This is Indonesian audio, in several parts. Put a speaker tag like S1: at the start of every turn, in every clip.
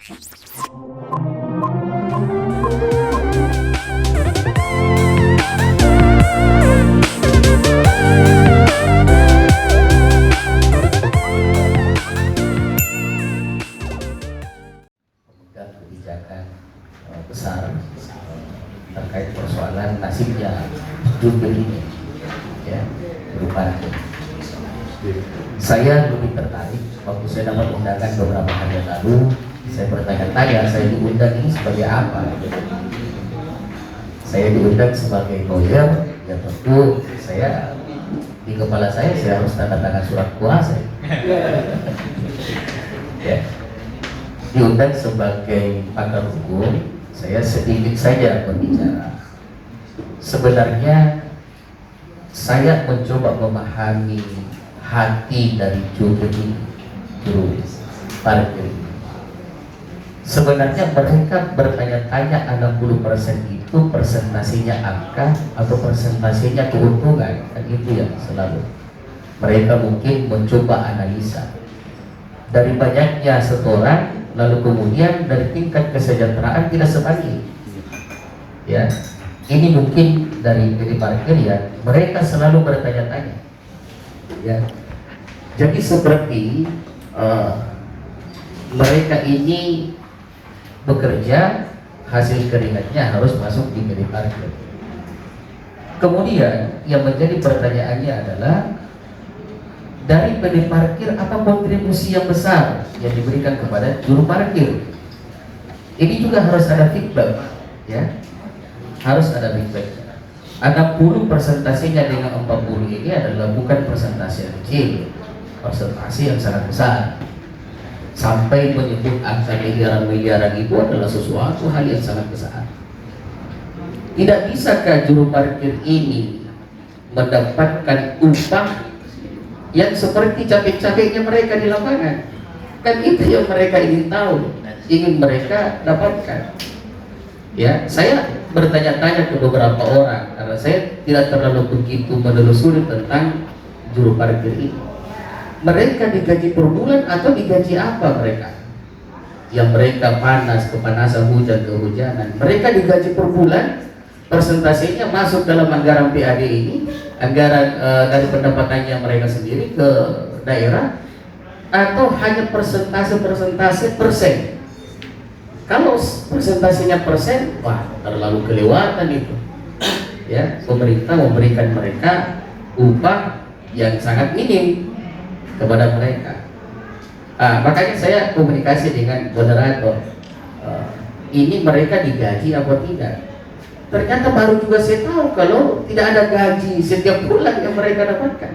S1: Kebijakan besar terkait persoalan nasibnya jubir ini, ya, berupa saya lebih tertarik waktu saya dapat undangan beberapa hari yang lalu. Saya bertanya-tanya, saya diundang ini sebagai apa? Saya diundang sebagai lawyer, ya tentu saya di kepala saya harus tanda tangan surat kuasa. Ya. Diundang sebagai pakar hukum, saya sedikit saja berbicara. Sebenarnya saya mencoba memahami hati dari juru parkir. Sebenarnya mereka bertanya-tanya 60% itu presentasinya angka atau presentasinya keuntungan, dan itu yang selalu mereka mungkin mencoba analisa dari banyaknya setoran. Lalu kemudian dari tingkat kesejahteraan tidak sebanding. Ya, ini mungkin dari parkir, ya, mereka selalu bertanya-tanya. Ya, jadi seperti mereka ini bekerja, hasil keringatnya harus masuk di parkir. Kemudian yang menjadi pertanyaannya adalah, dari PD parkir apa kontribusi yang besar yang diberikan kepada juru parkir? Ini juga harus ada feedback, ya, harus ada feedback. 60 presentasinya dengan 40 ini adalah bukan presentasi yang kecil, presentasi yang sangat besar. Sampai menyebut angka miliaran itu adalah sesuatu hal yang sangat besar. Tidak bisakah juru parkir ini mendapatkan upah yang seperti capek-capeknya mereka di lapangan? Kan itu yang mereka ingin tahu, ingin mereka dapatkan. Ya, saya bertanya-tanya ke beberapa orang karena saya tidak terlalu begitu menelusuri tentang juru parkir ini. Mereka digaji per bulan atau digaji apa mereka? Yang mereka panas, kepanasan, hujan, kehujanan, mereka digaji per bulan. Presentasinya masuk dalam anggaran PAD ini, anggaran dari pendapatannya mereka sendiri ke daerah, atau hanya persentase persen? Kalau presentasinya persen, wah, terlalu kelewatan itu. Ya, pemerintah memberikan mereka upah yang sangat minim kepada mereka. Makanya saya komunikasi dengan moderator, ini mereka digaji apa tidak? Ternyata baru juga saya tahu kalau tidak ada gaji setiap bulan yang mereka dapatkan.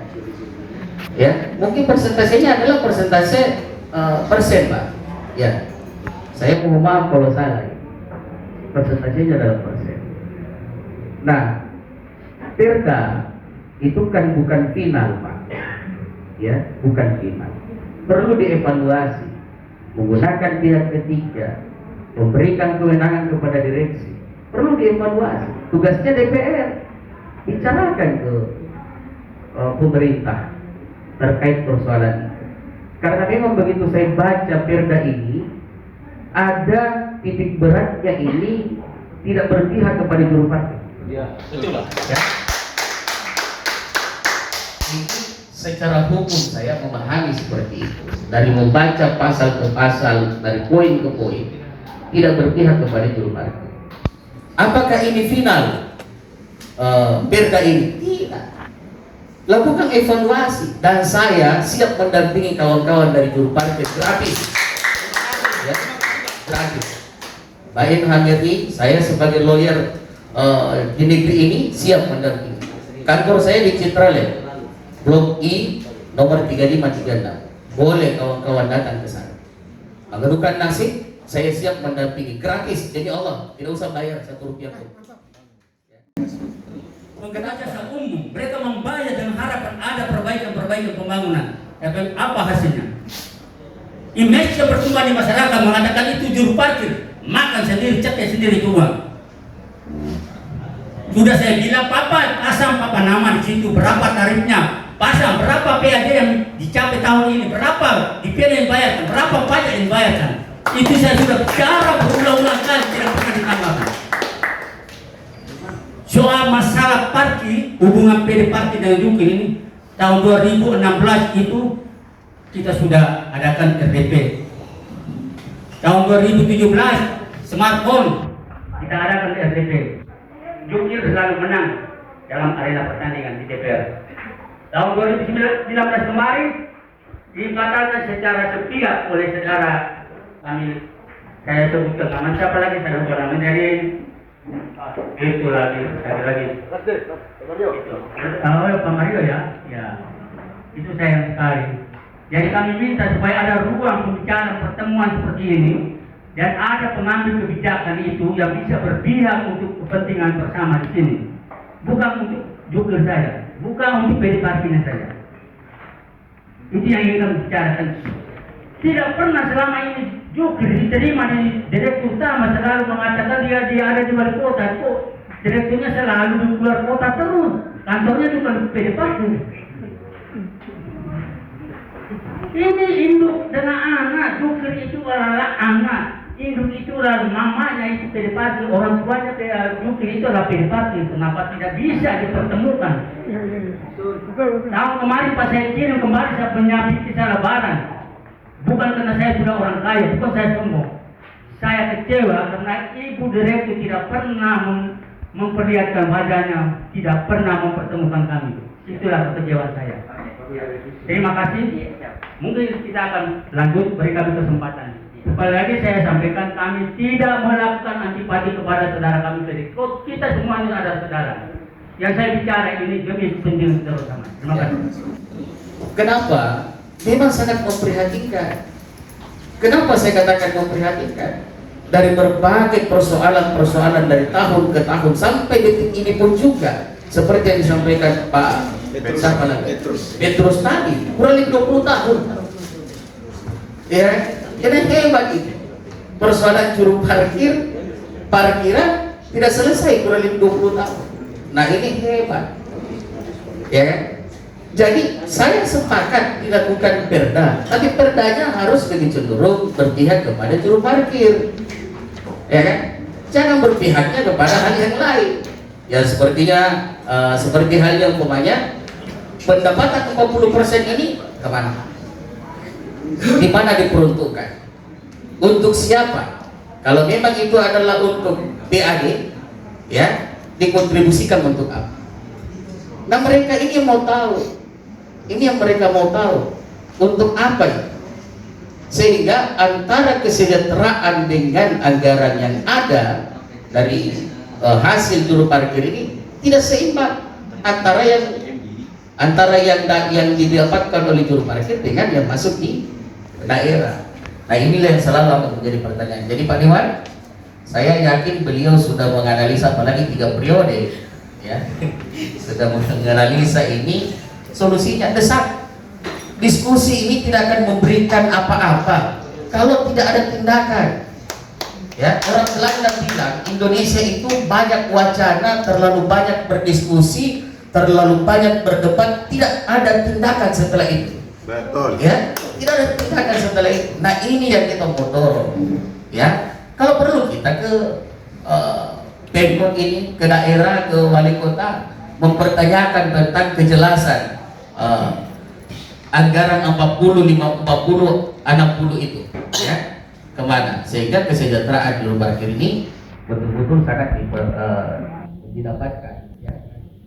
S1: Ya, mungkin persentasenya adalah persentase persen, Pak. Ya, saya mohon maaf kalau salah. Persentasenya adalah persen. Nah, perda itu kan bukan final, Pak. Ya, bukan final. Perlu dievaluasi, menggunakan pihak ketiga, memberikan kewenangan kepada direksi. Perlu dievaluasi. Tugasnya DPR bicarakan ke pemerintah terkait persoalan itu. Karena memang begitu saya baca perda ini, ada titik beratnya ini tidak berpihak kepada juru parkir.
S2: Iya, betul lah.
S1: Ya. Ini secara hukum saya memahami seperti itu. Dari membaca pasal ke pasal, dari poin ke poin, tidak berpihak kepada juru parkir. Apakah ini final perda ini? Tidak. Lakukan evaluasi, dan saya siap mendampingi kawan-kawan dari juru parkir gratis. Ya, gratis. Baik Hamidi, saya sebagai lawyer di negeri ini siap mendampingi. Kantor saya di Citrale, Blok I nomor 3536. Boleh kawan-kawan datang ke sana. Mengeluhkan nasib, saya siap mendampingi gratis. Jadi Allah tidak usah bayar 1 rupiah pun.
S2: Pengguna jasa umum, mereka membayar dengan harapan ada perbaikan pembangunan. Apa hasilnya? Image yang berkembang di masyarakat mengatakan itu juru parkir, makan sendiri, cekai sendiri uang. Sudah saya bilang, Papa, pasang Papa nama di situ, berapa tarifnya? Pasang berapa PAD yang dicapai tahun ini, berapa DP yang dibayarkan, berapa pajak yang dibayarkan. Itu saya sudah bicara berulang-ulang kali, tidak pernah ditanggapi. Soal masalah parkir, hubungan PD Parkir dengan Jukir ini, tahun 2016 itu kita sudah adakan RDP. Tahun 2017 smartphone kita adakan RDP. Jukir selalu menang dalam arena pertandingan di DPR. Tahun 2019 kemarin dibatalkan secara sepihak oleh saudara kami, saya sebutkan nama siapa lagi, saya lupa namanya, dari itu lagi. Pak Mario ya, itu sayang sekali. Jadi kami minta supaya ada ruang pembicaraan pertemuan seperti ini dan ada pengambil kebijakan itu yang bisa berpihak untuk kepentingan bersama di sini, bukan untuk Jukir saya, bukan untuk PD Parkirnya saya. Itu yang ingin kami bicarakan. Tidak pernah selama ini Jukir diterima di direktur utama, selalu mengatakan dia ada di wali kota. Kok direkturnya selalu di luar kota terus, kantornya bukan PD Parkir. Ini induk dengan anak, Jukir itu adalah anak, induk itu adalah mamanya itu PD Parkir, orang tuanya Jukir itu adalah PD Parkir. Kenapa tidak bisa dipertemukan? Tahun kemarin pas saya kirim kembali saya menyiapkan kisah lebaran. Bukan karena saya sudah orang kaya, bukan saya sombong. Saya kecewa karena ibu direktur tidak pernah memperlihatkan wajahnya, tidak pernah mempertemukan kami. Itulah kekecewaan saya. Terima kasih. Mungkin kita akan lanjut, beri kami kesempatan. Sekali lagi saya sampaikan, kami tidak melakukan antipati kepada saudara kami sendiri. Kita semuanya adalah saudara. Yang saya bicara ini demi kepentingan kita bersama. Terima kasih.
S1: Kenapa? Memang sangat memprihatinkan. Kenapa saya katakan memprihatinkan? Dari berbagai persoalan-persoalan dari tahun ke tahun sampai detik ini pun juga seperti yang disampaikan Pak Petrus tadi, kurang lebih 20 tahun. Ya, jadi hebat itu. Persoalan juru parkiran tidak selesai kurang lebih 20 tahun. Nah ini hebat. Ya kan? Jadi saya sepakat dilakukan perda, tapi perdanya harus lebih cenderung berpihak kepada juru parkir, ya kan? Jangan berpihaknya kepada hal yang lain. Ya sepertinya seperti halnya umpamanya pendapatan 40% ini kemana? Di mana diperuntukkan? Untuk siapa? Kalau memang itu adalah untuk PAD, ya dikontribusikan untuk apa? Nah mereka ini mau tahu. Ini yang mereka mau tahu, untuk apa ya? Sehingga antara kesejahteraan dengan anggaran yang ada dari hasil juru parkir ini tidak seimbang antara yang didapatkan oleh juru parkir dengan yang masuk di daerah. Nah inilah yang selalu akan menjadi pertanyaan. Jadi Pak Dewan, saya yakin beliau sudah menganalisa apalagi 3 periode, ya, sudah menganalisa ini. Solusinya desak. Diskusi ini tidak akan memberikan apa-apa kalau tidak ada tindakan. Ya, orang Belanda bilang Indonesia itu banyak wacana, terlalu banyak berdiskusi, terlalu banyak berdebat, tidak ada tindakan setelah itu.
S3: Betul.
S1: Ya, tidak ada tindakan setelah itu. Nah ini yang kita mau dorong. Ya, kalau perlu kita ke Pemkot ini, ke daerah, ke wali kota, mempertanyakan tentang kejelasan anggaran 40, 60 itu, ya, kemana, sehingga kesejahteraan juru parkir ini betul-betul sangat didapatkan. Ya.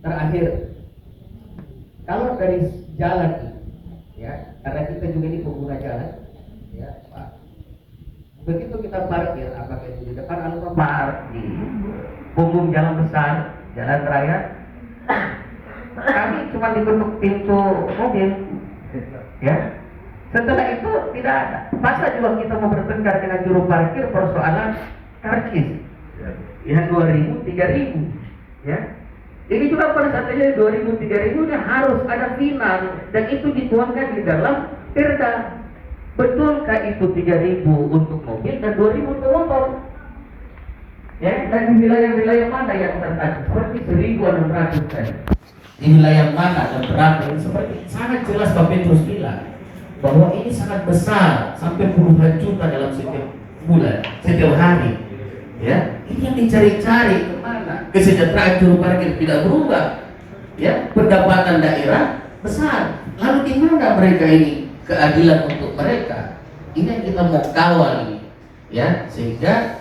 S1: Terakhir, kalau dari jalan ini, ya, karena kita juga ini pengguna jalan, ya, Pak. Begitu kita parkir, apakah itu di depan Alfamart, di punggung jalan besar, jalan raya, kami cuma ditutup pintu mobil, ya. Setelah itu tidak ada. Masa juga kita mau bertengkar dengan juru parkir persoalan karcis, ya 2.000, 3.000, ya. Ini juga pada saat ini 2.000, 3.000 ini harus ada final dan itu dituangkan di dalam perda. Betulkah itu 3.000 untuk mobil dan 2.000 untuk motor? Ya, dan di wilayah-wilayah mana yang tertentu seperti 1.600 tadi. Di wilayah mana dan berapa, seperti sangat jelas Pak Petrus bilang bahwa ini sangat besar sampai puluhan juta dalam setiap bulan, setiap hari. Ya, ini yang dicari-cari kemana? Kesejahteraan juru parkir tidak berubah. Ya, pendapatan daerah besar. Lalu di mana mereka ini keadilan untuk mereka? Ini yang kita mau kawal ini, ya, sehingga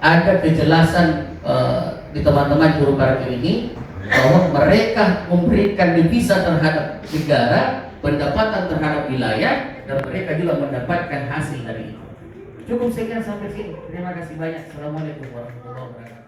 S1: ada kejelasan di teman-teman juru parkir ini bahwa mereka memberikan devisa terhadap negara, pendapatan terhadap wilayah, dan mereka juga mendapatkan hasil dari itu. Cukup sekian sampai sini. Terima kasih banyak. Assalamualaikum warahmatullahi wabarakatuh.